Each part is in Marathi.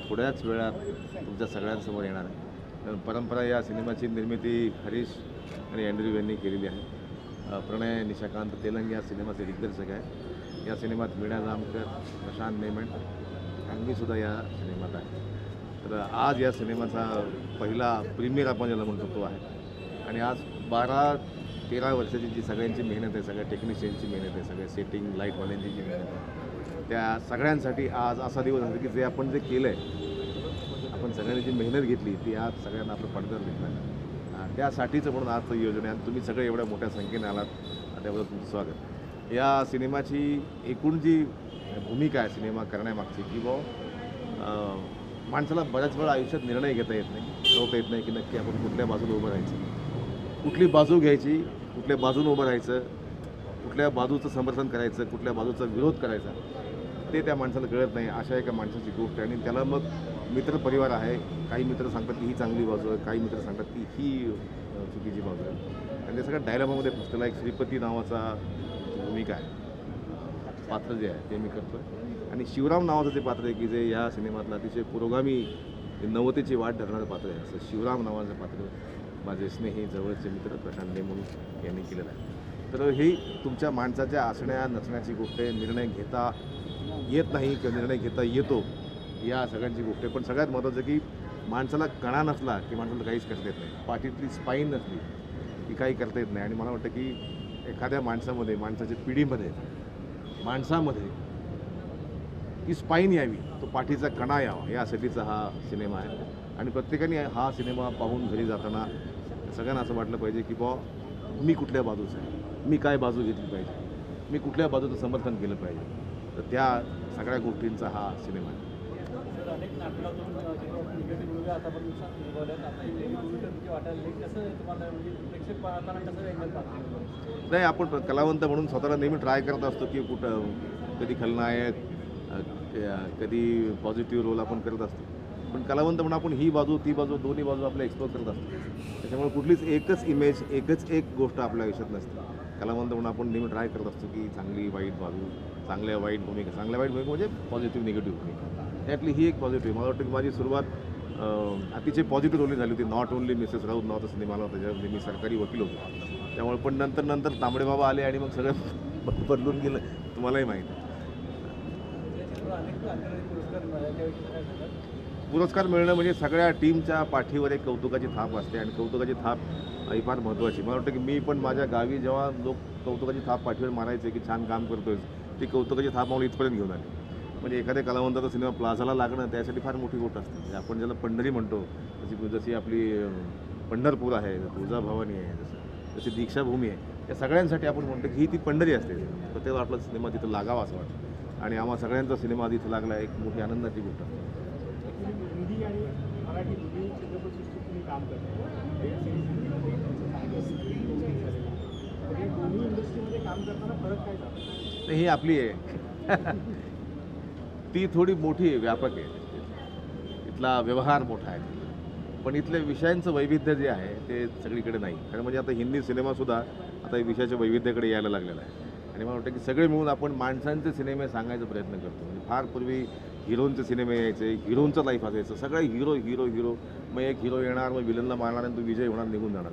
थोड्याच वेळात तुमच्या सगळ्यांसमोर येणार आहे. कारण परंपरा या सिनेमाची निर्मिती हरीश आणि अँड्र्यू यांनी केलेली आहे. प्रणय निशाकांत तेलंग या सिनेमाचे दिग्दर्शक आहे. या सिनेमात मीना जामकर, प्रशांत नेमंड आणि मीसुद्धा या सिनेमात आहे. तर आज या सिनेमाचा पहिला प्रीमियर आपण ज्याला म्हणतो तो आहे. आणि आज 12-13 वर्षाची जी सगळ्यांची मेहनत आहे, सगळ्या टेक्निशियनची मेहनत आहे, सगळ्या सेटिंग लाईटवाल्यांची जी मेहनत आहे, त्या सगळ्यांसाठी आज असा दिवस आहे की जे आपण जे केलं आहे, आपण सगळ्यांनी जी मेहनत घेतली ती आज सगळ्यांना आपलं पडद्यावर दिसणार आहे. त्यासाठीचं म्हणून आजचं योजना आहे. आणि तुम्ही सगळे एवढ्या मोठ्या संख्येने आलात त्याबद्दल तुमचं स्वागत. या सिनेमाची एकूण जी भूमिका आहे सिनेमा करण्यामागची की माणसाला बऱ्याच वेळा आयुष्यात निर्णय घेता येत नाही, ठरवता येत नाही की नक्की आपण कुठल्या बाजूला उभं राहायचं, कुठली बाजू घ्यायची, कुठल्या बाजूने उभं राहायचं, कुठल्या बाजूचं समर्थन करायचं, कुठल्या बाजूचा विरोध करायचा, ते त्या माणसाला कळत नाही. अशा एका माणसाची गोष्ट आहे. आणि त्याला मग मित्रपरिवार आहे. काही मित्र सांगतात की ही चांगली बाजू आहे, काही मित्र सांगतात की ही चुकीची बाजू आहे. आणि ते सगळ्या डायलॉगामध्ये फसलेला एक श्रीपती नावाचा भूमिका आहे, पात्र जे आहे ते मी करतो आहे. आणि शिवराम नावाचं जे पात्र आहे की जे या सिनेमातलं अतिशय पुरोगामी नवतेची वाट धरणारं पात्र आहे, असं शिवराम नावाचं पात्र माझे स्नेही जवळचे मित्र प्रशांत नेमंड यांनी केलेलं आहे. तर ही तुमच्या माणसाच्या असण्या नसण्याची गोष्ट आहे. निर्णय घेता येत नाही किंवा निर्णय घेता येतो या सगळ्यांची गोष्ट आहे. पण सगळ्यात महत्त्वाचं की माणसाला कणा नसला की माणसाला काहीच करता येत नाही. पाठीतली स्पाईन नसली की काही करता येत नाही. आणि मला वाटतं की एखाद्या माणसामध्ये, माणसाच्या पिढीमध्ये, माणसामध्ये ती स्पाईन यावी, तो पाठीचा कणा यावा, यासाठीचा हा सिनेमा आहे. आणि प्रत्येकाने हा सिनेमा पाहून घरी जाताना सगळ्यांना असं वाटलं पाहिजे की मी कुठल्या बाजूचं आहे, मी काय बाजू घेतली पाहिजे, मी कुठल्या बाजूचं समर्थन केलं पाहिजे. तर त्या सगळ्या गोष्टींचा हा सिनेमा आहे. नाही, आपण कलावंत म्हणून स्वतःला नेहमी ट्राय करत असतो की कधी खलनायक, कधी पॉझिटिव्ह रोल आपण करत असतो. पण कलावंत म्हणून आपण ही बाजू ती बाजू दोन्ही बाजू आपल्या एक्सप्लोर करत असतो. त्याच्यामुळे कुठलीच एकच इमेज, एकच एक गोष्ट आपल्या आयुष्यात नसते. कलावंत म्हणून आपण नेहमी ट्राय करत असतो की चांगली वाईट बाजू, चांगल्या वाईट भूमिका म्हणजे पॉझिटिव्ह निगेटिव्ह भूमिका. त्यातली ही एक पॉझिटिव्ह. मला वाटतं की माझी सुरुवात अतिशय पॉझिटिव्ह रोलने झाली होती. नॉट ओनली मिसेस राऊत नावाचा सिनेमा आला होता त्याच्यामध्ये मी सरकारी वकील होतो. त्यामुळे पण नंतर तांबडे बाबा आले आणि मग सगळं बदलून गेलं, तुम्हालाही माहिती आहे. पुरस्कार मिळणं म्हणजे सगळ्या टीमच्या पाठीवर एक कौतुकाची थाप असते. आणि कौतुकाची थाप ही फार महत्त्वाची. मला वाटतं की मी पण माझ्या गावी जेव्हा लोक कौतुकाची थाप पाठीवर मारायचे की छान काम करतोय, ती कौतुकाची थाप मला इथपर्यंत घेऊन आली. म्हणजे एखाद्या कलावंताचा सिनेमा प्लाझाला लागणं त्यासाठी फार मोठी गोष्ट असते. म्हणजे आपण ज्याला पंढरी म्हणतो, जशी आपली पंढरपूर आहे, तुळजाभवानी आहे, जशी दीक्षाभूमी आहे, या सगळ्यांसाठी आपण म्हणतो की ही ती पंढरी असते. तर तेव्हा आपला सिनेमा तिथं लागावा असं वाटतं. आणि आम्हा सगळ्यांचा सिनेमा तिथं लागला एक मोठी आनंदाची गोष्ट असते. हिंदी आणि मराठी दोन्ही चित्रपटसृष्टीत तुम्ही काम करता. दोन्ही इंडस्ट्रीमध्ये काम करताना फरक काय जातो? ही आपली आहे ती थोडी मोठी व्यापक आहे. इथला व्यवहार मोठा आहे. पण इथल्या विषयांचं वैविध्य जे आहे ते सगळीकडे नाही. कारण म्हणजे आता हिंदी सिनेमासुद्धा आता विषयाच्या वैविध्याकडे यायला लागलेला आहे. आणि मला वाटतं की सगळे मिळून आपण माणसांचे सिनेमे सांगायचा प्रयत्न करतो. म्हणजे फार पूर्वी हिरोंचे सिनेमे यायचे, हिरोंचं लाईफ असायचं, सगळे हिरो हिरो हिरो, मग एक हिरो येणार, मग विलनला मारणार आणि तो विजय होणार, निघून जाणार.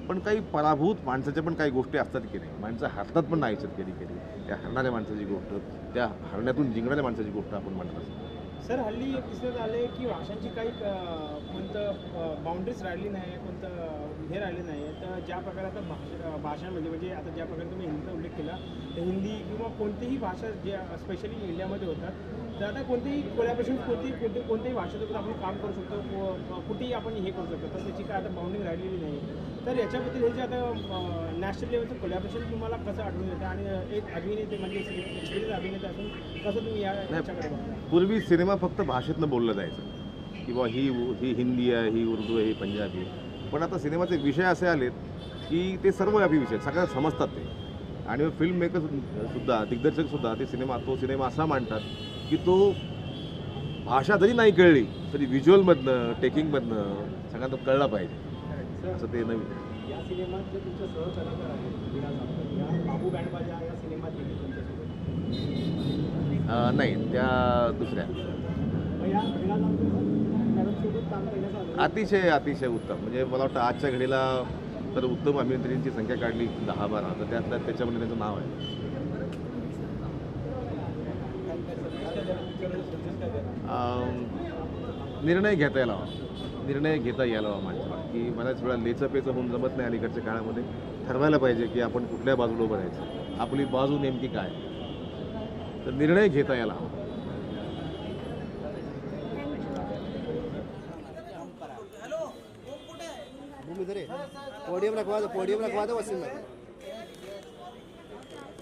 पण काही पराभूत माणसाच्या पण काही गोष्टी असतात की नाही, माणसं हरतात पण नाही कधी कधी. त्या हरणाऱ्या माणसाची गोष्ट, त्या हरण्यातून जिंकणाऱ्या माणसाची गोष्ट आपण म्हणत असतो. सर, हल्ली दिसत आले की भाषांची काही कोणतं बाउंड्रीज राहिली नाही, कोणतं हे राहिले नाही. तर ज्या प्रकारे आता भाषांमध्ये म्हणजे आता ज्या प्रकारे तुम्ही हिंदीचा उल्लेख केला, तर हिंदी किंवा कोणतीही भाषा जे स्पेशली इंडियामध्ये होतात, तर आता कोणतीही कोलॅबोरेशन कोणत्याही भाषेसोबत आपण काम करू शकतो, कुठेही आपण हे करू शकतो. तर त्याची काय आता बाउंड्री राहिलेली नाही. तर याच्याबद्दल हे जे आता नॅशनल लेवलचं कोलॅबोरेशन तुम्हाला कसं आढळून येतं आणि एक अभिनेते म्हणजे एक्सपिरियन्स अभिनेता असून कसं तुम्ही याच्याकडे बघता? पूर्वी सिनेमा फक्त भाषेतनं बोललं जायचं की ही हिंदी आहे, ही उर्दू आहे, ही पंजाबी आहे. पण आता सिनेमाचे विषय असे आलेत की ते सर्व व्यापी विषय सगळ्या समजतात ते. आणि फिल्म मेकरसुद्धा, दिग्दर्शकसुद्धा तो सिनेमा असा मांडतात की तो भाषा जरी नाही कळली तरी व्हिज्युअलमधनं, टेकिंगमधनं सगळ्यांना कळला पाहिजे. असं ते नवीन. या सिनेमात जे तुमचे सहकलाकार आहेत, मीना जामकर, या बाबू बँडबाजा या सिनेमात गेली तुमच्यासोबत? नाही, त्या दुसऱ्या. या मीना जामकर राजांसोबत काम करण्याचा अनुभव? अतिशय अतिशय उत्तम. म्हणजे मला वाटतं आजच्या घडीला तर उत्तम अभिनेत्रींची संख्या काढली 10-12 तर त्याच्यामध्ये त्यांचं नाव आहे. निर्णय घेता यायला हवा. निर्णय घेता यायला हवा माणसाला, की बऱ्याच वेळा लेचपेचं होऊन जमत नाही अलीकडच्या काळामध्ये. ठरवायला पाहिजे की आपण कुठल्या बाजूला उभं राहायचं, आपली बाजू नेमकी काय, तर निर्णय घेता यायला हवा. पोडियम रखवा दो वसीम भाई।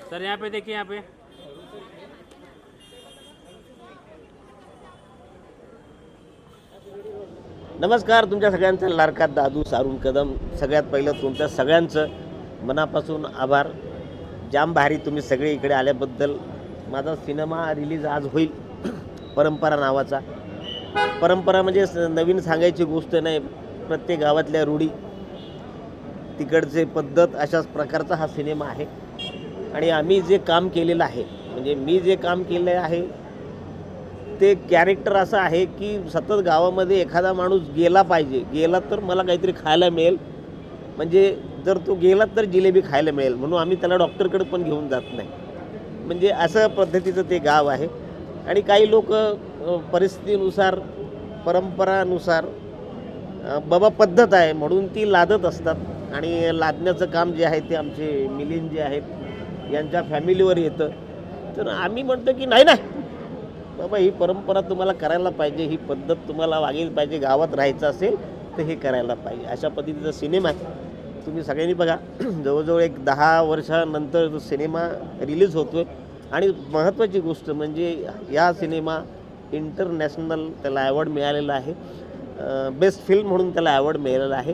सर यहाँ पे देखिए, यहाँ पे नमस्कार. तुमच्या सगळ्यांचा लाडका दादू सारून कदम. सगळ्यात पहिलं तुमच्या सगळ्यांचं मनापासून आभार. जाम भारी तुम्ही सगळे इकडे आल्याबद्दल. माझा सिनेमा रिलीज आज होईल, परंपरा नावाचा. परंपरा म्हणजे नवीन सांगायची गोष्ट नाही. प्रत्येक गावातल्या रूढी, तिकडचे पद्धत, अशाच प्रकारचा हा सिनेमा आहे. आणि आम्ही जे काम केलेलं आहे, म्हणजे मी जे काम केलं आहे ते कॅरेक्टर असं आहे की सतत गावामध्ये एखादा माणूस गेला पाहिजे. गेला तर मला काहीतरी खायला मिळेल, म्हणजे जर तो गेला तर जिलेबी खायला मिळेल, म्हणून आम्ही त्याला डॉक्टरकडे पण घेऊन जात नाही. म्हणजे असं पद्धतीचं ते गाव आहे. आणि काही लोक परिस्थितीनुसार, परंपरानुसार, बाबा पद्धत आहे म्हणून ती लादत असतात. आणि लादण्याचं काम जे आहे ते आमचे मिलिंद जे आहेत यांच्या फॅमिलीवर येतं. तर आम्ही म्हणतो की नाही नाही बाबा, ही परंपरा तुम्हाला करायला पाहिजे, ही पद्धत तुम्हाला वागेल पाहिजे. गावात राहायचं असेल तर हे करायला पाहिजे. अशा पद्धतीचा सिनेमा आहे. तुम्ही सगळ्यांनी बघा. जवळजवळ एक 10 वर्षानंतर जो सिनेमा रिलीज होतो आहे. आणि महत्त्वाची गोष्ट म्हणजे या सिनेमा इंटरनॅशनल त्याला ॲवॉर्ड मिळालेला आहे. बेस्ट फिल्म म्हणून त्याला ॲवॉर्ड मिळालेला आहे.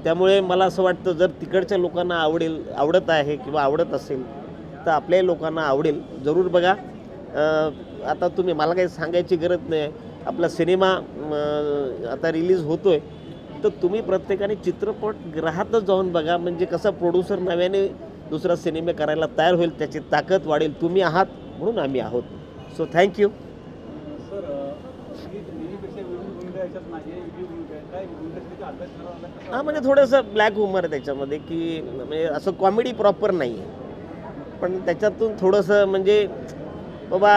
त्यामुळे मला असं वाटतं जर तिकडच्या लोकांना आवडत आहे किंवा आवडत असेल तर आपल्याही लोकांना आवडेल. जरूर बघा. आता तुम्ही मला काही सांगायची गरज नाही. आपला सिनेमा आता रिलीज होतो आहे तर तुम्ही प्रत्येकाने चित्रपटगृहातच जाऊन बघा. म्हणजे कसा प्रोड्युसर नव्याने दुसरा सिनेमा करायला तयार होईल, त्याची ताकद वाढेल. तुम्ही आहात म्हणून आम्ही आहोत. So thank you. हां, म्हणजे थोडंसं ब्लॅक ह्युमर आहे त्याच्यामध्ये, की म्हणजे असं कॉमेडी प्रॉपर नाही आहे, पण त्याच्यातून थोडंसं म्हणजे बाबा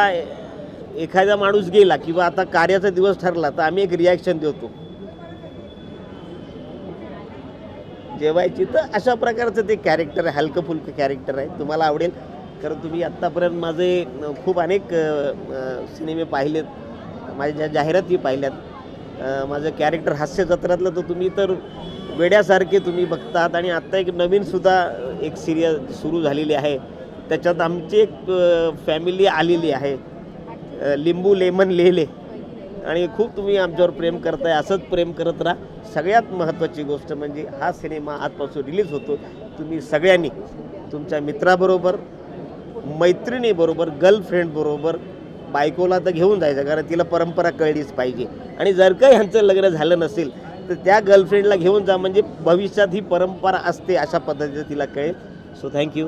एखादा माणूस गेला किंवा आता कार्याचा दिवस ठरला तर आम्ही एक रिॲक्शन देतो जेवायची. तर अशा प्रकारचं ते कॅरेक्टर आहे, हलकं फुलकं कॅरेक्टर आहे. तुम्हाला आवडेल. कारण तुम्ही आत्तापर्यंत माझे खूप अनेक सिनेमे पाहिलेत, माझ्या ज्या जाहिराती पाहिल्यात. माझं कॅरेक्टर हास्य जत्रातलं तर तुम्ही तर वेड्यासारखे तुम्ही बघतात. आणि आत्ता एक नवीनसुद्धा एक सिरियल सुरू झालेली आहे, त्याच्यात आमची एक फॅमिली आलेली आहे, लिंबू लेमन लेले. आणि खूप तुम्ही आमच्यावर प्रेम करताय. असंच प्रेम करत राहा. सगळ्यात महत्त्वाची गोष्ट म्हणजे हा सिनेमा आजपासून रिलीज होतो. तुम्ही सगळ्यांनी तुमच्या मित्राबरोबर, मैत्रिणीबरोबर, गर्लफ्रेंडबरोबर, बायकोला तर घेऊन जायचं, कारण तिला परंपरा कळलीच पाहिजे. आणि जर का ह्यांचं लग्न झालं नसेल तर त्या गर्लफ्रेंडला घेऊन जा, म्हणजे भविष्यात ही परंपरा असते अशा पद्धतीचं तिला कळेल. So thank you.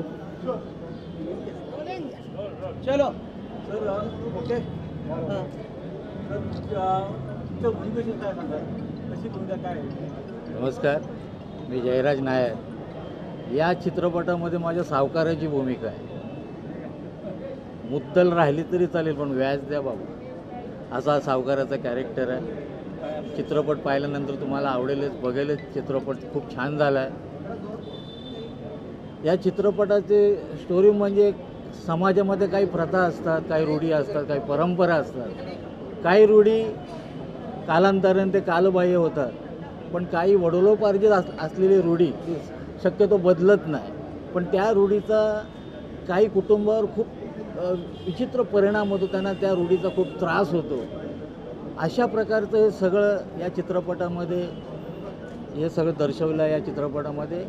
चलो ओके। नमस्कार. मी जयराज नायर. या चित्रपटामध्ये माझ्या सावकाराची भूमिका आहे. मुद्दल राहिली तरी चालेल पण व्याज द्या बाबा, असा सावकाराचा कॅरेक्टर आहे. चित्रपट पाहिल्यानंतर तुम्हाला आवडेलच, बघेलच. चित्रपट खूप छान झाला आहे. या चित्रपटाचे स्टोरी म्हणजे समाजामध्ये काही प्रथा असतात, काही रूढी असतात, काही परंपरा असतात. काही रूढी कालांतराने ते कालबाह्य होतात, पण काही वडिलोपार्जित असलेली रूढी शक्यतो बदलत नाही. पण त्या रूढीचा काही कुटुंबावर खूप विचित्र परिणाम होतो, त्यांना त्या रूढीचा खूप त्रास होतो. अशा प्रकारचं हे सगळं या चित्रपटामध्ये हे सगळं दर्शवलं आहे. या चित्रपटामध्ये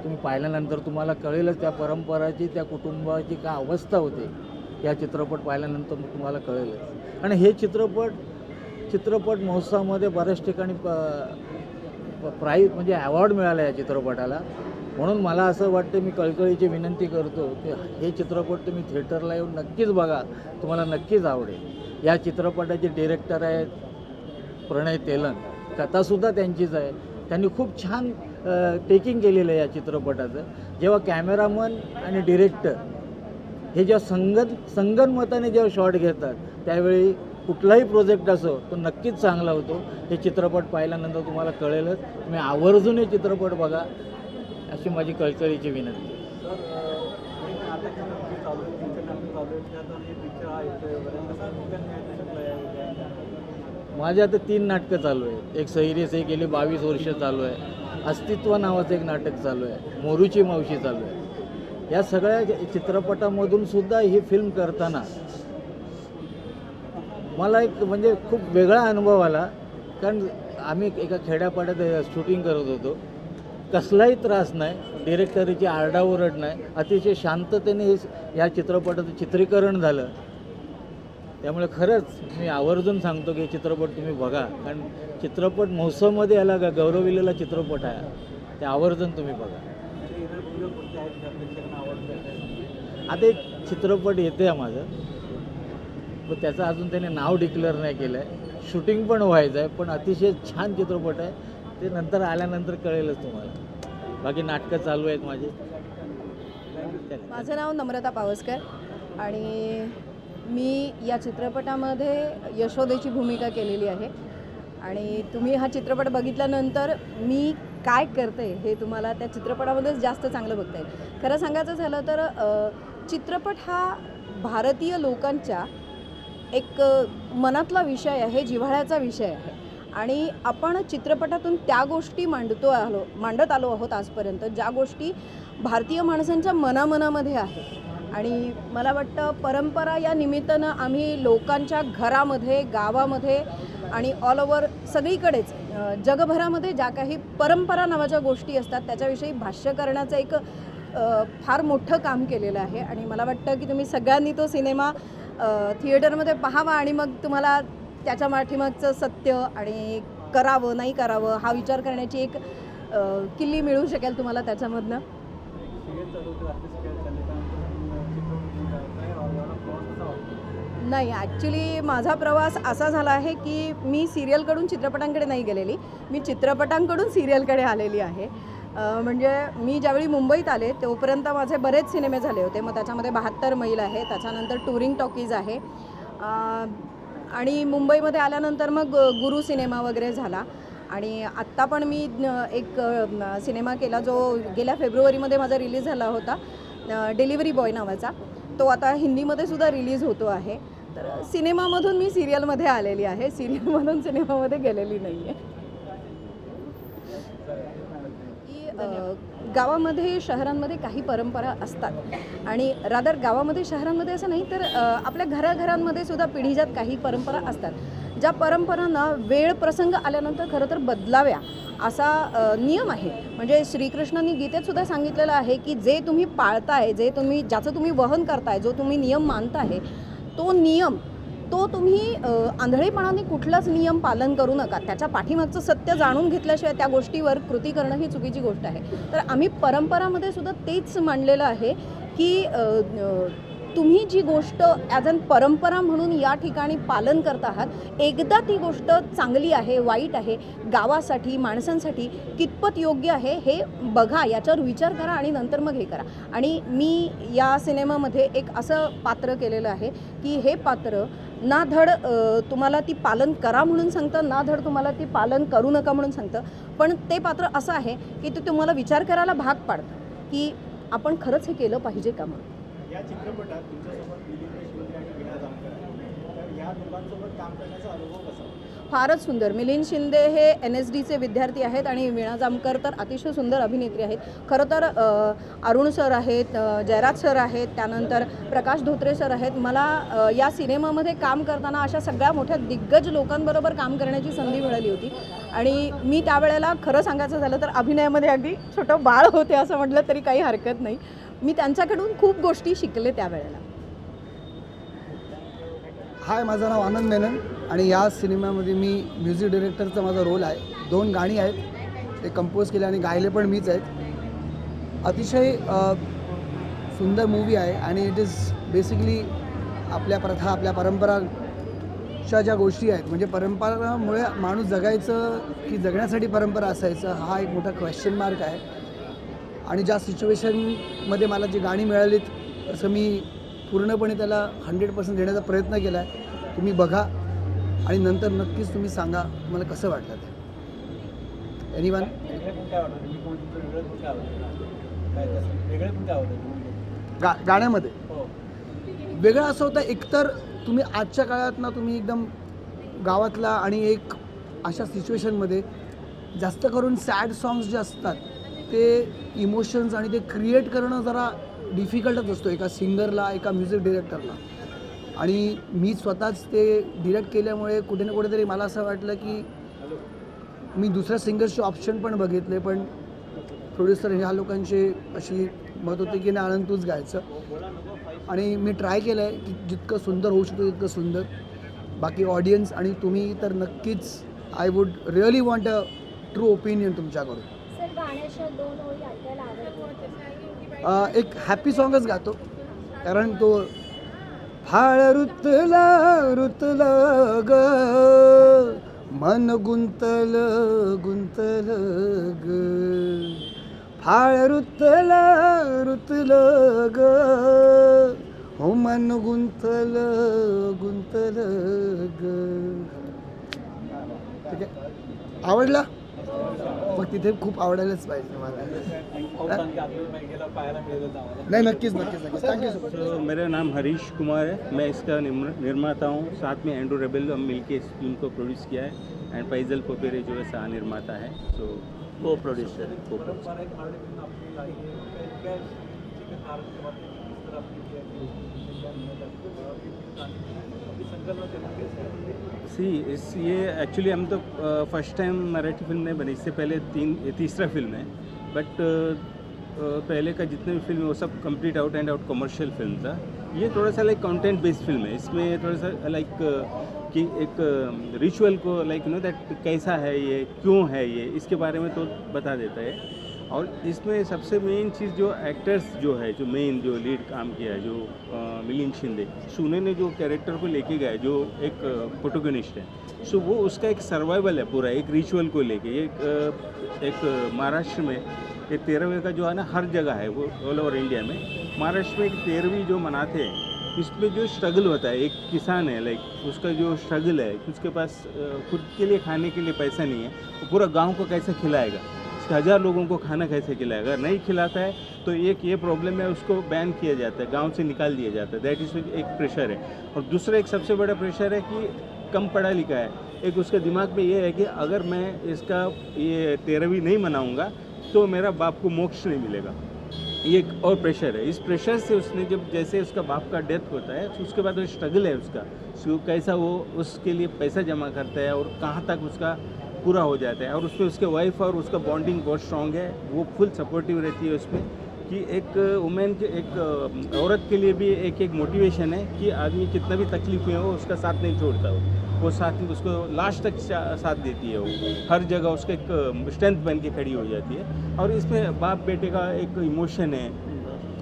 तुम्ही पाहिल्यानंतर तुम्हाला कळेलच त्या परंपराची, त्या कुटुंबाची काय अवस्था होते. या चित्रपट पाहिल्यानंतर तुम्हाला कळेलच. आणि हे चित्रपट महोत्सवामध्ये बऱ्याच ठिकाणी प्राईज म्हणजे अवॉर्ड मिळाला या चित्रपटाला. म्हणून मला असं वाटतं, मी कळकळीची विनंती करतो की हे चित्रपट तुम्ही थिएटरला येऊन नक्कीच बघा, तुम्हाला नक्कीच आवडेल. या चित्रपटाचे डिरेक्टर आहेत प्रणय तेलन, कथासुद्धा त्यांचीच आहे. त्यांनी खूप छान टेकिंग केलेलं आहे या चित्रपटाचं. जेव्हा कॅमेरामन आणि डिरेक्टर हे जेव्हा संगनमताने जेव्हा शॉट घेतात त्यावेळी कुठलाही प्रोजेक्ट असो तो नक्कीच चांगला होतो. हे चित्रपट पाहिल्यानंतर तुम्हाला कळेलच. तुम्ही आवर्जून हे चित्रपट बघा अशी माझी कळकळीची विनंती. माझे आता 3 नाटकं चालू आहेत. एक सैरीस हे गेली 22 वर्ष चालू आहे. अस्तित्व नावाचं एक नाटक चालू आहे. मोरूची मावशी चालू आहे. या सगळ्या चित्रपटामधून सुद्धा ही फिल्म करताना मला एक म्हणजे खूप वेगळा अनुभव आला. कारण आम्ही एका खेड्यापाड्यात शूटिंग करत होतो. कसलाही त्रास नाही, डिरेक्टरीची आरडाओरड नाही, अतिशय शांततेने या चित्रपटाचं चित्रीकरण झालं. त्यामुळे खरंच मी आवर्जून सांगतो की हे चित्रपट तुम्ही बघा. कारण चित्रपट महोत्सवमध्ये याला गौरविलेला चित्रपट आहे. ते आवर्जून तुम्ही बघा. आता एक चित्रपट येते आहे माझं, पण त्याचं अजून त्याने नाव डिक्लेअर नाही केलं आहे. शूटिंग पण व्हायचं आहे, पण अतिशय छान चित्रपट आहे. ते नंतर आल्यानंतर कळेलच तुम्हाला. बाकी नाटकं चालू आहेत माझी. माझं नाव नम्रता पावसकर आणि मी या चित्रपटामध्ये यशोदेची भूमिका केलेली आहे. आणि तुम्ही हा चित्रपट बघितल्यानंतर मी काय करते हे तुम्हाला त्या चित्रपटामध्येच जास्त चांगलं बघता येईल. खरं सांगायचं झालं तर चित्रपट हा भारतीय लोकांच्या एक मनातला विषय आहे, जिव्हाळ्याचा विषय आहे. आणि आपण चित्रपटातून त्या गोष्टी मांडत आलो आहोत आजपर्यंत, ज्या गोष्टी भारतीय माणसांच्या मनामध्ये आहे. आणि मला वाटतं परंपरा या निमित्तानं आम्ही लोकांच्या घरामध्ये, गावामध्ये आणि ऑल ओव्हर सगळीकडेच जगभरामध्ये ज्या काही परंपरा नावाच्या गोष्टी असतात त्याच्याविषयी भाष्य करण्याचं एक फार मोठं काम केलेलं आहे. आणि मला वाटतं की तुम्ही सगळ्यांनी तो सिनेमा थिएटरमध्ये पाहावा आणि मग तुम्हाला त्याच्या पाठीमागचं सत्य आणि करावं नाही करावं हा विचार करण्याची एक किल्ली मिळू शकेल तुम्हाला त्याच्यामधनं. नाही, ॲक्च्युली माझा प्रवास असा झाला आहे की मी सिरियलकडून चित्रपटांकडे नाही गेलेली, मी चित्रपटांकडून सिरियलकडे आलेली आहे. म्हणजे मी ज्यावेळी मुंबईत आले तोपर्यंत माझे बरेच सिनेमे झाले होते. मग त्याच्यामध्ये 72 मैल आहे, त्याच्यानंतर टुरिंग टॉकीज आहे आणि मुंबईमध्ये आल्यानंतर मग गुरु सिनेमा वगैरे झाला. आणि आत्ता पण मी एक सिनेमा केला जो गेल्या फेब्रुवारीमध्ये माझा रिलीज झाला होता, डिलिव्हरी बॉय नावाचा. तो आता हिंदीमध्ये सुद्धा रिलीज होतो आहे. तर सिनेमामधून मी सिरियलमध्ये आलेली आहे, सिरियलमधून सिनेमामध्ये गेलेली नाही आहे. गावामध्ये शहरांमध्ये काही परंपरा असतात आणि रादर गावामध्ये शहरांमध्ये असं नाही तर आपल्या घराघरांमध्ये सुद्धा पिढीजात काही परंपरा असतात, ज्या परंपरांना वेळ प्रसंग आल्यानंतर खरं तर बदलाव्या असा नियम आहे. म्हणजे श्रीकृष्णांनी गीतेत सुद्धा सांगितलेलं आहे की जे तुम्ही पाळताय, ज्याचं तुम्ही वहन करताय, जो तुम्ही नियम मानताय, तो तुम्ही आंधळेपणाने कुठलाच नियम पालन करू नका. त्याच्या पाठीमागचं सत्य जाणून घेतल्याशिवाय त्या गोष्टीवर कृती करणं ही चुकीची गोष्ट आहे. तर आम्ही परंपरामध्ये सुद्धा तेच मांडलेलं आहे की तुम्ही जी गोष्ट ॲज अन परंपरा म्हणून या ठिकाणी पालन करत आहात, एकदा ती गोष्ट चांगली आहे, वाईट आहे, गावासाठी, माणसांसाठी कितपत योग्य आहे हे बघा, याच्यावर विचार करा आणि नंतर मग हे करा. आणि मी या सिनेमामध्ये एक असं पात्र केलेलं आहे की हे पात्र ना धड तुम्हाला ती पालन करा म्हणून सांगतं, ना धड तुम्हाला ती पालन करू नका म्हणून सांगतं, पण ते पात्र असं आहे की ते तुम्हाला विचार करायला भाग पाडतं की आपण खरंच हे केलं पाहिजे का. म्हणून या चित्रपटात तुमच्यासोबत मिलिंद शिंदे आणि वीणा जामकर आहेत, तर या दोघांसोबत काम करण्याचा अनुभव कसा? फारच सुंदर. मिलिंद शिंदे हे NSDचे विद्यार्थी आहेत आणि वीणा जामकर तर अतिशय सुंदर अभिनेत्री आहेत. खरं तर अरुण सर आहेत, जयराज सर आहेत, त्यानंतर प्रकाश धोत्रे सर आहेत. मला या सिनेमामध्ये काम करताना अशा सगळ्या मोठ्या दिग्गज लोकांबरोबर काम करण्याची संधी मिळाली होती. आणि मी त्यावेळेला खरं सांगायचं झालं तर अभिनयामध्ये अगदी छोटं बाळ होते असं म्हटलं तरी काही हरकत नाही. मी त्यांच्याकडून खूप गोष्टी शिकले त्यावेळेला. हाय, माझं नाव आनंद मेनन आणि या सिनेमामध्ये मी म्युझिक डिरेक्टरचा माझा रोल आहे. 2 गाणी आहेत, ते कंपोज केले आणि गायले पण मीच आहेत. अतिशय सुंदर मूवी आहे आणि इट इज बेसिकली आपल्या प्रथा, आपल्या परंपरा रोजच्या ज्या गोष्टी आहेत, म्हणजे परंपरामुळे माणूस जगायचं की जगण्यासाठी परंपरा असायचं, हा एक मोठा क्वेश्चन मार्क आहे. आणि ज्या सिच्युएशनमध्ये मला जी गाणी मिळालीत तसं मी पूर्णपणे त्याला 100% देण्याचा प्रयत्न केला आहे. तुम्ही बघा आणि नंतर नक्कीच तुम्ही सांगा मला कसं वाटलं ते. एनिवन? गाण्यामध्ये वेगळं असं होतं, एकतर तुम्ही आजच्या काळात ना तुम्ही एकदम गावातला आणि एक अशा सिच्युएशनमध्ये जास्त करून सॅड सॉंग्स जे असतात ते इमोशन्स आणि ते क्रिएट करणं जरा डिफिकल्टच असतो एका सिंगरला, एका म्युझिक डिरेक्टरला. आणि मी स्वतःच ते डिरेक्ट केल्यामुळे कुठे ना कुठेतरी मला असं वाटलं की मी दुसऱ्या सिंगर्सचे ऑप्शन पण बघितले, पण प्रोड्युसर ह्या लोकांची अशी मत होती की नाही आनंद तूच गायचं. आणि मी ट्राय केलं आहे की जितकं सुंदर होऊ शकतं तितकं सुंदर. बाकी ऑडियन्स आणि तुम्ही तर नक्कीच I would really want a true opinion तुमच्याकडून. सर गाण्याच्या 2 ओळी ऐकायला आवडतात. एक हॅपी सॉंगच गातो, कारण तो फाळ रुतला रुतला ग मन गुंतल गुंतल ग, फाळ रुतला रुतल ग हो मन गुंतल गुंतल ग. ठीक आहे, आवडला? मग तिथे खूप आवडायलाच पाहिजे मला. नहीं नक्कीच नक्कीच नक्कीच. Thank you so much. तो मेरा नाम हरीश कुमार है, मैं इसका निर्माता हूँ. साथ में एंड्रू रेबेल हम मिलके इस फिल्म को प्रोड्यूस किया है एंड फैजल पोपेरे जो है सह निर्माता है. सो को प्रोड्यूसर ये एक्चुअली हम तो फर्स्ट टाइम मराठी फिल्म नहीं बनी, इससे पहले तीसरा फिल्म है. बट पहले का जितने भी फिल्म है वो सब complete out and out commercial film था. ये थोड़ा सा लाइक कंटेंट बेस्ड फिल्म है. इसमें थोड़ा सा लाइक कि एक रिचुअल को लाइक यू नो दैट कैसा है ये, क्यों है ये, इसके बारे में तो बता देता है. और इसमें सबसे मेन चीज़ जो एक्टर्स जो है, जो मेन जो लीड काम किया है, जो मिलिंद शिंदे सुने ने जो कैरेक्टर को लेके गया, जो एक प्रोटोगनिस्ट है, सो वो उसका एक सर्वाइवल है पूरा, एक रिचुअल को लेके. एक महाराष्ट्र में ये 13वीं का जो है ना हर जगह है, वो ऑल ओवर इंडिया में. महाराष्ट्र में एक 13वीं जो मनाते हैं, इसमें जो स्ट्रगल होता है, एक किसान है लाइक उसका जो स्ट्रगल है, उसके पास खुद के लिए खाने के लिए पैसा नहीं है, वो पूरा गांव को कैसे खिलाएगा, 1000 लोगों को खाना कैसे खिलाएगा. अगर नहीं खिलाता है तो एक ये प्रॉब्लम है, उसको बैन किया जाता है, गांव से निकाल दिया जाता है. दैट इज़ एक प्रेशर है. और दूसरा एक सबसे बड़ा प्रेशर है कि कम पढ़ा लिखा है. एक उसके दिमाग में ये है कि अगर मैं इसका ये 13वीं नहीं मनाऊँगा तो मेरा बाप को मोक्ष नहीं मिलेगा. ये एक और प्रेशर है. इस प्रेशर से उसने जब जैसे उसका बाप का डेथ होता है तो उसके बाद वो स्ट्रगल है उसका, सो कैसा वो उसके लिए पैसा जमा करता है और कहाँ तक उसका पूरा हो जाता है. और उसमें उसके वाइफ और उसका बॉन्डिंग बहुत स्ट्रॉन्ग है, वो फुल सपोर्टिव रहती है उसमें. कि एक वुमेन के, एक औरत के लिए भी एक मोटिवेशन है कि आदमी कितना भी तकलीफ में हो उसका साथ नहीं छोड़ता. वो साथ में उसको लास्ट तक साथ देती है. वो हर जगह उसका एक स्ट्रेंथ बन के खड़ी हो जाती है. और इसमें बाप बेटे का एक इमोशन है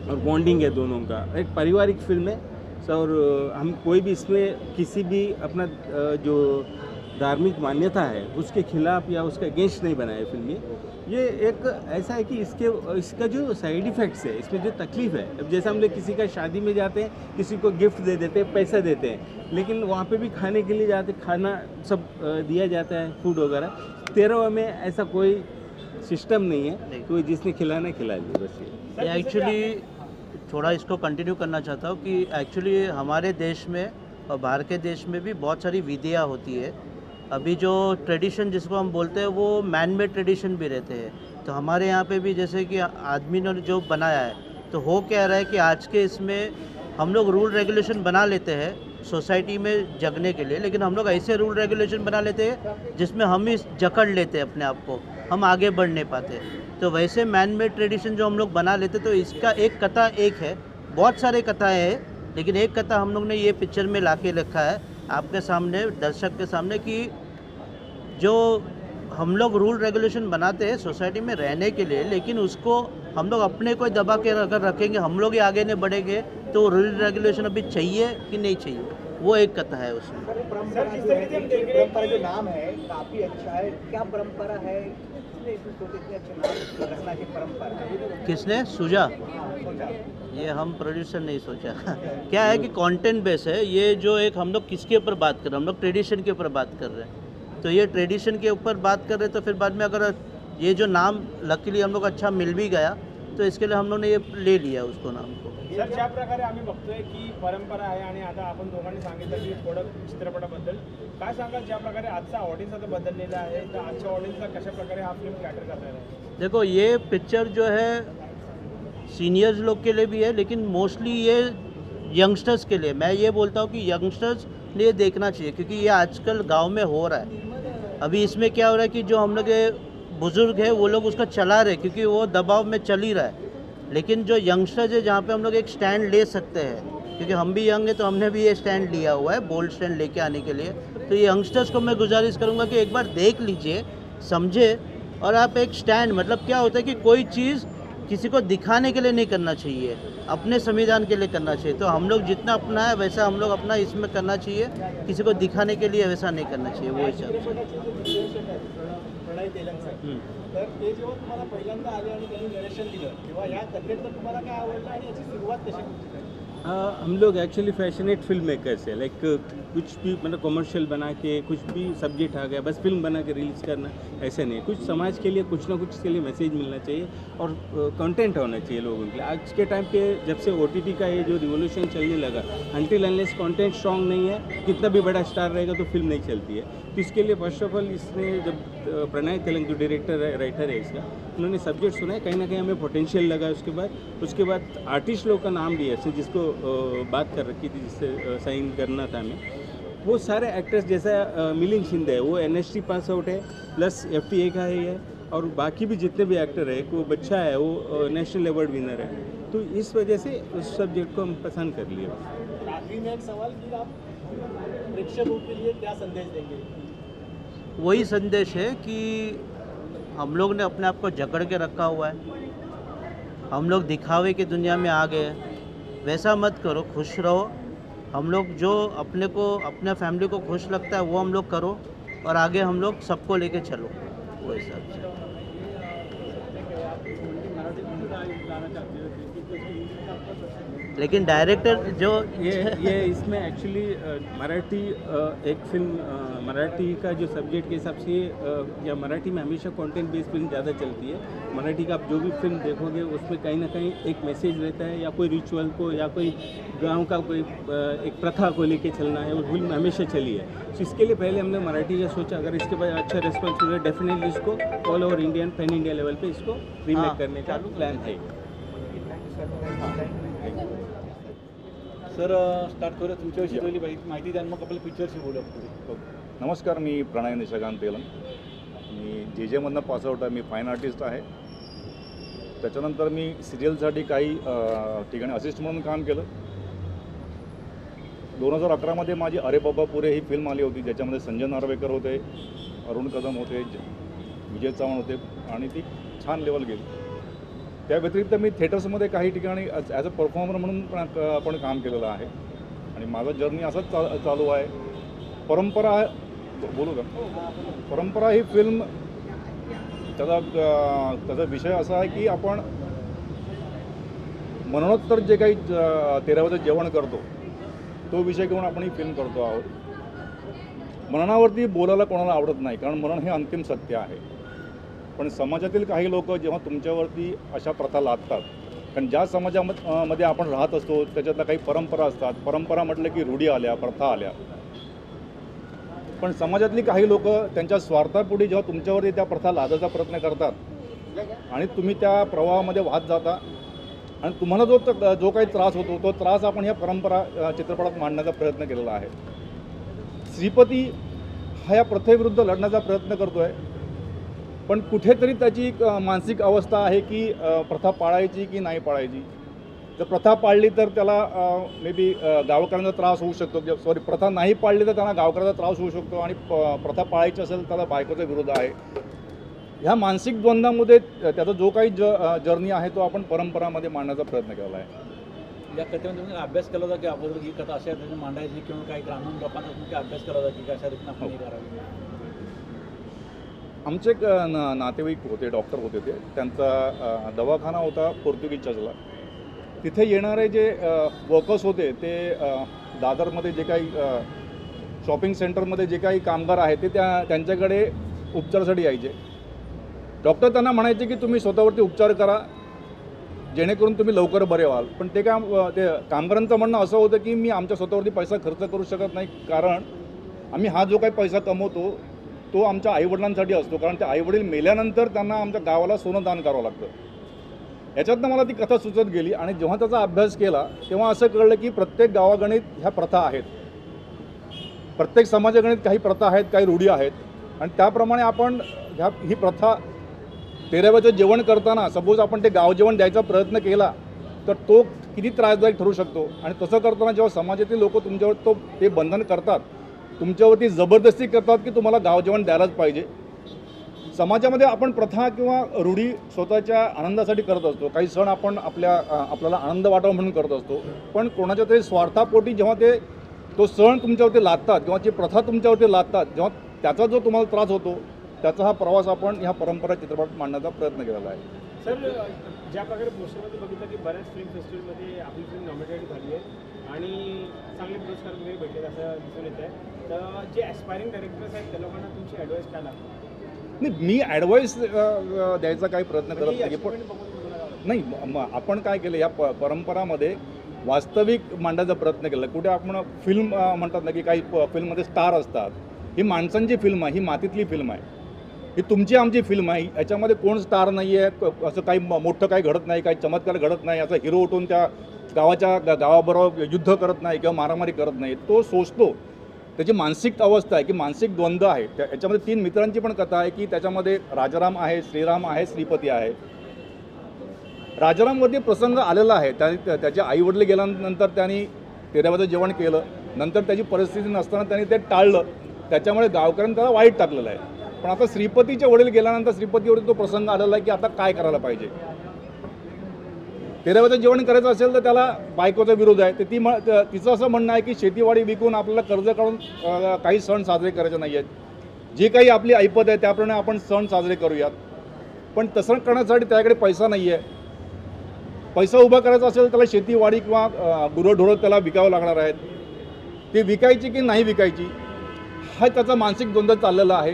और बॉन्डिंग है दोनों का. एक पारिवारिक फिल्म है. और हम कोई भी इसमें किसी भी अपना जो धार्मिक मान्यता है उसके खिलाफ या उसका अगेंस्ट नहीं बनाया फिल्म. ये एक ऐसा है कि इसका जो साइड इफ़ेक्ट्स है, इसमें जो तकलीफ़ है, अब जैसे हम लोग किसी का शादी में जाते हैं, किसी को गिफ्ट दे देते हैं, पैसा देते हैं, लेकिन वहाँ पे भी खाने के लिए जाते, खाना सब दिया जाता है, फूड वगैरह. 13वां में ऐसा कोई सिस्टम नहीं है, कोई जिसने खिलाना खिला लिया बस. ये एक्चुअली थोड़ा इसको कंटिन्यू करना चाहता हूँ कि एक्चुअली हमारे देश में और बाहर के देश में भी बहुत सारी विधियाँ होती है. अभी जो ट्रेडिशन जिसको हम बोलते हैं वो मैन मेड ट्रेडिशन भी रहते हैं. तो हमारे यहाँ पे भी जैसे कि आदमी ने जो बनाया है, तो हो क्या रहा है कि आज के इसमें हम लोग रूल रेगुलेशन बना लेते हैं सोसाइटी में जगने के लिए, लेकिन हम लोग ऐसे रूल रेगुलेशन बना लेते हैं जिसमें हम ही जकड़ लेते हैं अपने आप को, हम आगे बढ़ नहीं पाते. तो वैसे मैन मेड ट्रेडिशन जो हम लोग बना लेते, तो इसका एक कथा एक है, बहुत सारे कथाएँ हैं, लेकिन एक कथा हम लोग ने ये पिक्चर में ला के रखा है आपके सामने, दर्शक के सामने, कि जो हम लोग रूल रेगुलेशन बनाते हैं सोसाइटी में रहने के लिए, लेकिन उसको हम लोग अपने को दबा के अगर रखेंगे, हम लोग ही आगे नहीं बढ़ेंगे, तो रूल रेगुलेशन अभी चाहिए कि नहीं चाहिए, वो एक कथा है उसमें। सर, जिस तरीके से हम देख रहे हैं परंपरा जो नाम है काफी अच्छा है, क्या परंपरा है, किसने इसमें सोचे इतने अच्छे नाम रखना की परंपरा? किसने सूझा? ये हम प्रोड्यूसर नहीं सोचा। क्या है कि कंटेंट बेस है ये, जो एक हम लोग किसके ऊपर बात कर रहे हैं, हम लोग ट्रेडिशन के ऊपर बात कर रहे हैं, तो ये ट्रेडिशन के ऊपर बात कर रहे हैं, तो फिर बाद में अगर ये जो नाम लकीली हम लोग अच्छा मिल भी गया तो इसके लिए हम लोग ने ये ले लिया उसको नाम को। सर, ज्या प्रकारे आम्ही बघतोय की परंपरा आहे आणि आता आपण दोघांनी सांगितलं की थोडं चित्रपटाबद्दल काय सांगाल, ज्या प्रकारे आजचा ऑडियन्स आता बदललेला आहे, तर आजच्या ऑडियन्सला कशा प्रकारे हा फिल्म कॅटर करता येईल? देखो ये पिक्चर जो है सीनियर्स लोग के लिए भी है, लेकिन मोस्टली ये यंगस्टर्स के लिए, मैं ये बोलता हूँ कि यंगस्टर्स ने ये देखना चाहिए, क्योंकि ये आजकल गांव में हो रहा है। अभी इसमें क्या हो रहा है कि जो हम लोग बुज़ुर्ग है वो लोग उसका चला रहे, क्योंकि वो दबाव में चल ही रहा है, लेकिन जो यंगस्टर्स है जहाँ पे हम लोग एक स्टैंड ले सकते हैं, क्योंकि हम भी यंग हैं तो हमने भी ये स्टैंड लिया हुआ है, बोल्ड स्टैंड लेके आने के लिए। तो ये यंगस्टर्स को मैं गुजारिश करूँगा कि एक बार देख लीजिए, समझे, और आप एक स्टैंड, मतलब क्या होता है कि कोई चीज़ किसी को दिखाने के लिए नहीं करना चाहिए, अपने संविधान के लिए करना चाहिए। तो हम लोग जितना अपना है वैसा हम लोग अपना इसमें करना चाहिए, किसी को दिखाने के लिए वैसा नहीं करना चाहिए, वो हिसाब से। प्रणय तेलंग साहेब, तर ते जेव्हा तुम्हाला पहिल्यांदा आले आणि त्यांनी नरेशन दिलं तेव्हा या कथेतलं तुम्हाला काय आवडलं आणि याची सुरुवात कशी केली? हम लोग एक्चुअली फैशनेट फिल्म मेकर्स है, लाइक कुछ भी मतलब कमर्शियल बना के कुछ भी सब्जेक्ट आ गया बस फिल्म बना के रिलीज़ करना, ऐसे नहीं। कुछ समाज के लिए कुछ ना कुछ इसके लिए मैसेज मिलना चाहिए और कंटेंट होना चाहिए लोगों के लिए। आज के टाइम पे जब से OTT का ये जो रिवोल्यूशन चलने लगा, अनटिल अनलेस कंटेंट स्ट्रॉन्ग नहीं है, कितना भी बड़ा स्टार रहेगा तो फिल्म नहीं चलती है। तो इसके लिए फर्स्ट ऑफ ऑल इसने जब प्रणय तेलंग जो डायरेक्टर है, राइटर है इसका, उन्होंने सब्जेक्ट सुना है, कहीं ना कहीं हमें पोटेंशियल लगा। उसके बाद आर्टिस्ट लोग का नाम लिया, जैसे जिसको बात कर रखी थी, जिससे साइन करना था हमें, वो सारे एक्टर्स जैसा मिलिंद शिंदे है, वो NST पास आउट है, प्लस FTA का है, और बाकी भी जितने भी एक्टर है, वो बच्चा है, वो नेशनल अवार्ड विनर है। तो इस वजह से उस सब्जेक्ट को हम पसंद कर लिए। आखिरी में एक सवाल कि आप प्रेक्षकों के लिए क्या संदेश देंगे? वही संदेश है कि हम लोग ने अपने आप को जकड़ के रखा हुआ है, हम लोग दिखावे की दुनिया में आ गए, वैसा मत करो, खुश रहो। हम लोग जो अपने को, अपने फैमिली को खुश लगता है वो हम लोग करो, और आगे हम लोग सबको लेके चलो, वो हिसाब से। लेकिन डायरेक्टर जो ये इसमें एक्चुअली मराठी एक फिल्म मराठी का जो सब्जेक्ट के हिसाब से या मराठी में हमेशा कंटेंट बेस्ड फिल्म ज़्यादा चलती है। मराठी का आप जो भी फिल्म देखोगे उसमें कहीं ना कहीं एक मैसेज रहता है, या कोई रिचुअल को, या कोई गांव का कोई एक प्रथा को लेके चलना है, वो फिल्म हमेशा चली है। तो इसके लिए पहले हमने मराठी का सोचा, अगर इसके बाद अच्छा रिस्पॉन्स हुआ डेफिनेटली इसको ऑल ओवर इंडियन, पैन इंडिया लेवल पे इसको रीमेक करने का प्लान है। सर, स्टार्ट करूया तुमच्याविषयी पहिली माहिती द्या, मग आपल्या पिक्चरशी बोलू. नमस्कार, मी प्रणय निशाकांत तेलंग. मी JJमधनं पासआउट आहे. मी फाईन आर्टिस्ट आहे. त्याच्यानंतर मी सिरियलसाठी काही ठिकाणी असिस्ट म्हणून काम केलं. 2011मध्ये माझी अरे बाबा पुरे ही फिल्म आली होती, ज्याच्यामध्ये संजय नार्वेकर होते, अरुण कदम होते, विजय चव्हाण होते, आणि ती छान लेवल गेली. त्या व्यतिरिक्त मी थिएटर्समध्ये काही ठिकाणी ॲज अ परफॉर्मर म्हणून पण काम केलेलं आहे, आणि माझा जर्नी असाच चालू आहे. परंपरा बोलू का? परंपरा ही फिल्म त्याचा विषय असा आहे की आपण मरणोत्तर जे काही तेराव्याचं जेवण करतो तो विषय घेऊन आपण ही फिल्म करतो आहोत. मरणावरती बोलायला कोणाला आवडत नाही, कारण मरण हे अंतिम सत्य आहे. पण समाजातील काही लोक जेव्हा तुमच्यावरती अशा प्रथा लादतात, कारण ज्या समाजामध्ये आपण राहत असतो त्याच्यातल्या काही परंपरा असतात. परंपरा म्हटलं की रूढी आल्या, प्रथा आल्या, पण समाजातली काही लोक त्यांच्या स्वार्थापोटी जेव्हा तुमच्यावरती त्या प्रथा लादायचा प्रयत्न करतात आणि तुम्ही त्या प्रवाहामध्ये वाहत जाता, आणि तुम्हाला जो काही त्रास होतो तो त्रास आपण ह्या परंपरा चित्रपटात मांडण्याचा प्रयत्न केलेला आहे. श्रीपती हा या प्रथेविरुद्ध लढण्याचा प्रयत्न करतो आहे, पण कुठेतरी त्याची एक मानसिक अवस्था आहे की प्रथा पाळायची की नाही पाळायची. जर प्रथा पाळली तर त्याला मे बी गावकऱ्यांचा त्रास होऊ शकतो, प्रथा नाही पाळली तर त्यांना गावकऱ्याचा त्रास होऊ शकतो, आणि प्रथा पाळायची असेल त्याला बायकोचा विरोध आहे. ह्या मानसिक द्वंद्वामध्ये त्याचा जो काही जर्नी आहे तो आपण परंपरामध्ये मांडण्याचा प्रयत्न केला आहे. या कथेमध्ये तुम्ही अभ्यास केला होता की अगोदर ही कथा अशा रीतीने मांडायची किंवा काही ग्रामीण लोकांचा तुम्ही अभ्यास केला होता की कशा रीतीने आपण हे करावी? आमचे एक नातेवाईक होते, डॉक्टर होते ते. त्यांचा दवाखाना होता पोर्तुगीज चर्चला. तिथे येणारे जे वर्कर्स होते ते दादरमध्ये जे काही शॉपिंग सेंटरमध्ये जे काही कामगार आहेत ते त्यांच्याकडे उपचारासाठी यायचे. डॉक्टर त्यांना म्हणायचे की तुम्ही स्वतःवरती उपचार करा जेणेकरून तुम्ही लवकर बरे व्हाल. पण ते कामगारांचं म्हणणं असं होतं की मी आमच्या स्वतःवरती पैसा खर्च करू शकत नाही, कारण आम्ही हा जो काही पैसा कमवतो तो आमच्या आईवडिलांसाठी असतो, कारण ते आईवडील मेल्यानंतर त्यांना आमच्या गावाला सोनं दान करावं लागतं. याच्यातनं मला ती कथा सुचत गेली आणि जेव्हा त्याचा अभ्यास केला तेव्हा असं कळलं की प्रत्येक गावागणित ह्या प्रथा आहेत, प्रत्येक समाजागणित काही प्रथा आहेत, काही रूढी आहेत. आणि त्याप्रमाणे आपण ही प्रथा 13व्याचं जेवण करताना सपोज आपण ते गाव जेवण द्यायचा प्रयत्न केला तर तो किती त्रासदायक ठरू शकतो. आणि तसं करताना जेव्हा समाजातील लोक तुमच्यावर ते बंधन करतात, तुमच्यावरती जबरदस्ती करतात की तुम्हाला गाव जेवण द्यायलाच पाहिजे. समाजामध्ये आपण प्रथा किंवा रूढी स्वतःच्या आनंदासाठी करत असतो. काही सण आपण आपल्याला आनंद वाटावा म्हणून करत असतो, पण कोणाच्या तरी स्वार्थापोटी जेव्हा तो सण तुमच्यावरती लादतात किंवा ती प्रथा तुमच्यावरती लादतात, जेव्हा त्याचा जो तुम्हाला त्रास होतो त्याचा हा प्रवास आपण ह्या परंपरा चित्रपट मांडण्याचा प्रयत्न केलेला आहे. सर, ज्या प्रकारे पोस्टरमध्ये बघितलं की बऱ्याच फिल्म फेस्टिवलमध्ये आपली फिल्म नॉमिनेटेड झाली आहे आणि चांगले पुरस्कार वगैरे भेटले असं दिसून येत आहे, तर जे ॲस्पायरिंग डायरेक्टर्स आहेत त्या लोकांना तुमची ॲडवाईस काय लागते? नाही, मी ॲडवाईस द्यायचा काही प्रयत्न करत नाही, पण नाही आपण काय केलं या परंपरामध्ये वास्तविक मांडायचा प्रयत्न केला. कुठे आपण फिल्म म्हणतात ना की काही फिल्ममध्ये स्टार असतात, ही माणसांची फिल्म आहे, ही मातीतली फिल्म आहे, ही तुमची आमची फिल्म आहे. याच्यामध्ये कोण स्टार नाही आहे, असं काही मोठं काही घडत नाही, काही चमत्कार घडत नाही, याचा हिरो उठून त्या गावाबरोबर युद्ध करत नाही किंवा मारामारी करत नाही. तो सोचतो, त्याची मानसिक अवस्था आहे की मानसिक द्वंद्व आहे. याच्यामध्ये 3 मित्रांची पण कथा आहे की त्याच्यामध्ये राजाराम आहे, श्रीराम आहे, श्रीपती आहे. राजारामवरती प्रसंग आलेला आहे, त्याचे आईवडील गेल्यानंतर त्यांनी 13व्याचं जेवण केलं, नंतर त्याची परिस्थिती नसताना त्यांनी ते टाळलं, त्याच्यामुळे गावकऱ्यांनी त्याला वाईट टाकलेलं आहे. पण आता श्रीपतीचे वडील गेल्यानंतर श्रीपतीवरती तो प्रसंग आलेला आहे की आता काय करायला पाहिजे. 13व्याचं जेवण करायचं असेल तर त्याला बायकोचा विरोध आहे. तिचं असं म्हणणं आहे की शेतीवाडी विकून आपल्याला कर्ज काढून काही सण साजरे करायचे नाही आहेत, जी काही आपली ऐपत आहे त्याप्रमाणे आपण सण साजरे करूयात. पण तसं करण्यासाठी त्याकडे पैसा नाही आहे. पैसा उभा करायचा असेल त्याला शेतीवाडी किंवा गुरंढोरं त्याला विकावं लागणार आहेत. ती विकायची की नाही विकायची हा त्याचा मानसिक द्वंद्व चाललेला आहे.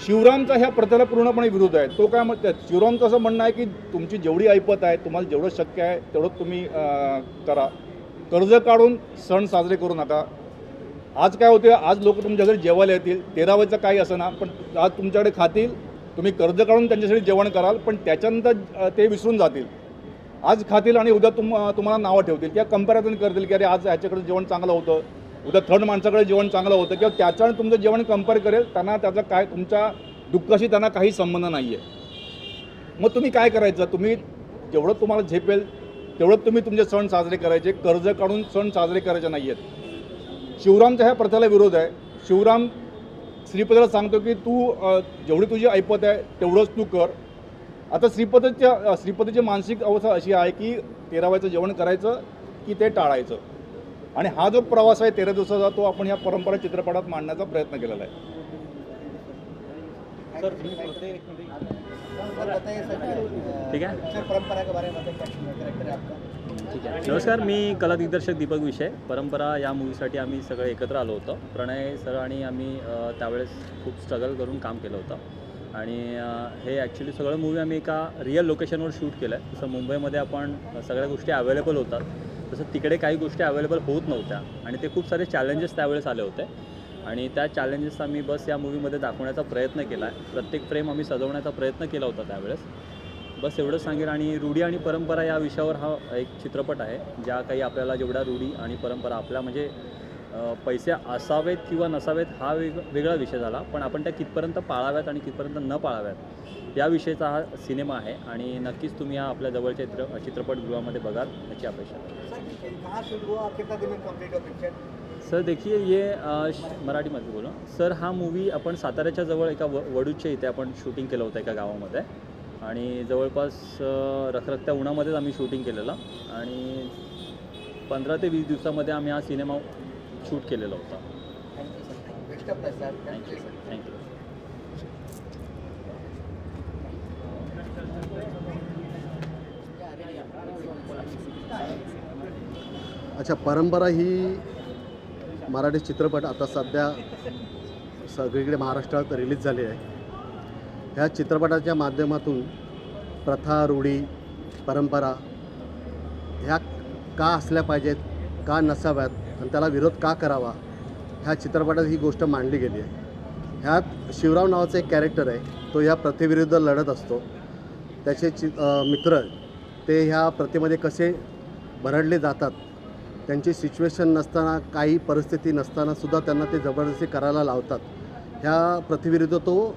शिवरामचा ह्या प्रथेला पूर्णपणे विरोध आहे. तो काय म्हणतात, शिवरामचं असं म्हणणं आहे की तुमची जेवढी ऐपत आहे, तुम्हाला जेवढं शक्य आहे तेवढं तुम्ही करा, कर्ज काढून सण साजरे करू नका. आज काय होते, आज लोक तुमच्या घरी जेवायला येतील, 13व्याचं काही असं ना, पण आज तुमच्याकडे खातील, तुम्ही कर्ज काढून त्यांच्यासाठी जेवण कराल, पण त्याच्यानंतर ते विसरून जातील. आज खातील आणि उद्या तुम्हाला नावं ठेवतील किंवा कंपॅरिझन करतील की अरे आज ह्याच्याकडे जेवण चांगलं होतं, उद्या थर्ड माणसाकडे जेवण चांगलं होतं, किंवा त्याच्यानं तुमचं जेवण कंपेअर करेल. त्यांना त्याचा काय तुमच्या दुःखाशी त्यांना काही संबंध नाही आहे. मग तुम्ही काय करायचं, तुम्ही जेवढं तुम्हाला झेपेल तेवढं तुम्ही तुमचे सण साजरे करायचे, कर्ज काढून सण साजरे करायचे नाही आहेत. शिवरामच्या ह्या प्रथेला विरोध आहे. शिवराम श्रीपतीला सांगतो की तू जेवढी तुझी ऐपत आहे तेवढंच तू कर. आता श्रीपतीची मानसिक अवस्था अशी आहे की 13व्याचं जेवण करायचं की ते टाळायचं. आणि हा जो प्रवास आहे 13 दिवसाचा तो आपण या परंपरा चित्रपटात मांडण्याचा प्रयत्न केलेला आहे. ठीक आहे, ठीक आहे. नमस्कार, मी कला दिग्दर्शक दीपक विषय. परंपरा या मूवीसाठी आम्ही सगळे एकत्र आलो होतो. प्रणय सर आणि आम्ही त्यावेळेस खूप स्ट्रगल करून काम केलं होतं आणि हे ॲक्च्युली सगळं मूवी आम्ही एका रिअल लोकेशनवर शूट केलं आहे. जसं मुंबईमध्ये आपण सगळ्या गोष्टी अवेलेबल होतात तसं तिकडे काही गोष्टी अवेलेबल होत नव्हत्या आणि ते खूप सारे चॅलेंजेस त्यावेळेस आले होते आणि त्या चॅलेंजेस आम्ही बस या मूवीमध्ये दाखवण्याचा प्रयत्न केला आहे. प्रत्येक फ्रेम आम्ही सजवण्याचा प्रयत्न केला होता त्यावेळेस. बस एवढंच सांगेन. आणि रूढी आणि परंपरा या विषयावर हा एक चित्रपट आहे. ज्या काही आपल्याला जेवढ्या रूढी आणि परंपरा आपल्या म्हणजे पैसे असावेत किंवा नसावेत हा वेगळा विषय झाला, पण आपण त्या कितपर्यंत पाळाव्यात आणि कितपर्यंत न पाळाव्यात या विषयीचा हा सिनेमा आहे आणि नक्कीच तुम्ही हा आपल्या जवळच्या चित्रपटगृहामध्ये बघाल याची अपेक्षा. सर देखिए ये मराठीमध्ये बोला सर, हा मूवी आपण साताऱ्याच्या जवळ एका वडूच्या इथे आपण शूटिंग केलं होतं एका गावामध्ये आणि जवळपास रखरखत्या उन्हामध्येच आम्ही शूटिंग केलेलं आणि 15 ते 20 दिवसामध्ये आम्ही हा सिनेमा शूट केलेला होता. थँक्यू. अच्छा, परंपरा ही मराठी चित्रपट आता सध्या सगळीकडे महाराष्ट्रात रिलीज झाली आहे. ह्या चित्रपटाच्या माध्यमातून प्रथा, रूढी, परंपरा ह्या का असल्या पाहिजेत, का नसाव्यात आणि त्याला विरोध का करावा, ह्या चित्रपटात ही गोष्ट मांडली गेली आहे. ह्यात शिवराम नावाचं एक कॅरेक्टर आहे, तो ह्या प्रथेविरुद्ध लढत असतो. त्याचे मित्र ते ह्या प्रथेमध्ये कसे भरडले जातात, त्यांची सिच्युएशन नसताना, काही परिस्थिती नसतानासुद्धा त्यांना ते जबरदस्ती करायला लावतात. ह्या प्रथेविरुद्ध तो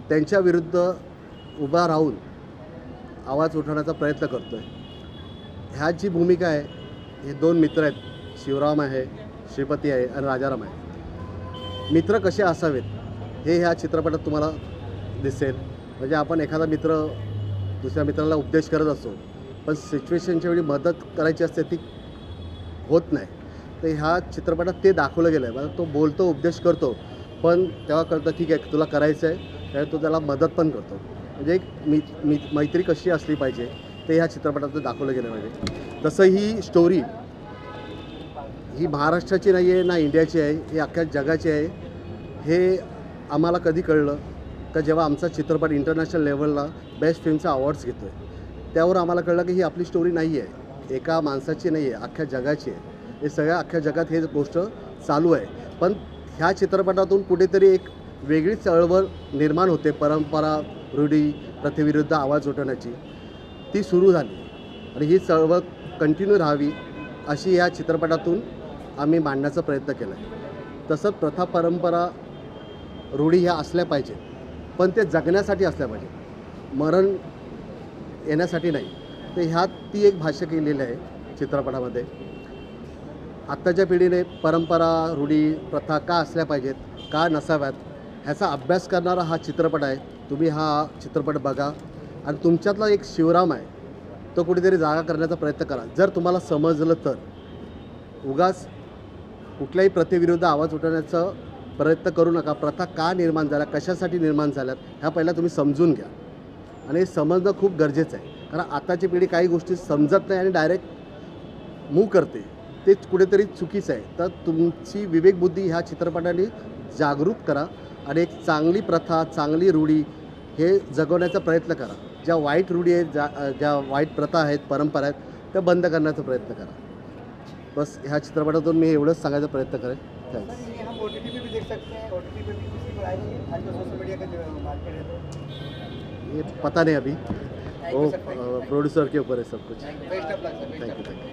त्यांच्याविरुद्ध उभा राहून आवाज उठवण्याचा प्रयत्न करतो आहे. ह्यात जी भूमिका आहे, हे 2 मित्र आहेत, शिवराम आहे, श्रीपती आहे आणि राजाराम आहे. मित्र कसे असावेत हे ह्या चित्रपटात तुम्हाला दिसेल. म्हणजे आपण एखादा मित्र दुसऱ्या मित्राला उपदेश करत असतो, पण सिच्युएशनच्या वेळी मदत करायची असते ती होत नाही. तर ह्या चित्रपटात ते दाखवलं गेलं आहे. म्हणजे तो बोलतो, उपदेश करतो, पण तेव्हा कळतं ठीक आहे तुला करायचं आहे, त्यावेळी तो त्याला मदत पण करतो. म्हणजे एक मैत्री कशी असली पाहिजे ते ह्या चित्रपटात दाखवलं गेलं पाहिजे. तसं ही स्टोरी ही महाराष्ट्राची नाही आहे ना इंडियाची आहे, ही अख्ख्या जगाची आहे. हे आम्हाला कधी कळलं का जेव्हा आमचा चित्रपट इंटरनॅशनल लेवलला बेस्ट फिल्मचा अवॉर्ड्स घेतो आहे, त्यावर आम्हाला कळलं की ही आपली स्टोरी नाही आहे, एका माणसाची नाही आहे, अख्ख्या जगाची आहे. हे सगळ्या अख्ख्या जगात हे गोष्ट चालू आहे. पण ह्या चित्रपटातून कुठेतरी एक वेगळीच चळवळ निर्माण होते, परंपरा, रूढी, प्रथेविरुद्ध आवाज उठवण्याची ती सुरू झाली. आणि ही चळवळ कंटिन्यू राहावी अशी या चित्रपटातून आम्ही मांडण्याचा प्रयत्न केला आहे. तसंच प्रथा, परंपरा, रूढी ह्या असल्या पाहिजेत, पण ते जगण्यासाठी असल्या पाहिजे, मरण येण्यासाठी नाही. तर ह्यात ती एक भाष्य केलेलं आहे चित्रपटामध्ये. आत्ताच्या पिढीने परंपरा, रूढी, प्रथा का असल्या पाहिजेत, का नसाव्यात ह्याचा अभ्यास करणारा हा चित्रपट आहे. तुम्ही हा चित्रपट बघा आणि तुमच्यातला एक शिवराम आहे तो कुठेतरी जागा करण्याचा प्रयत्न करा. जर तुम्हाला समजलं तर उगाच कुठल्याही प्रथेविरुद्ध आवाज उठवण्याचा प्रयत्न करू नका. प्रथा का निर्माण झाल्या, कशासाठी निर्माण झाल्यात ह्या पहिला तुम्ही समजून घ्या. आणि हे समजणं खूप गरजेचं आहे, कारण आताची पिढी काही गोष्टी समजत नाही आणि डायरेक्ट मूव्ह करते, ते कुठेतरी चुकीचं आहे. तर तुमची विवेकबुद्धी ह्या चित्रपटाने जागृत करा आणि एक चांगली प्रथा, चांगली रूढी हे जगवण्याचा प्रयत्न करा. ज्या वाईट रूढी आहेत, ज्या वाईट प्रथा आहेत, परंपरा आहेत, त्या बंद करण्याचा प्रयत्न करा. बस ह्या चित्रपटातून मी एवढंच सांगायचा प्रयत्न करेन. थँक्स. ये पता नहीं अभी, वो प्रोड्यूसर के ऊपर है सब कुछ. Thank you.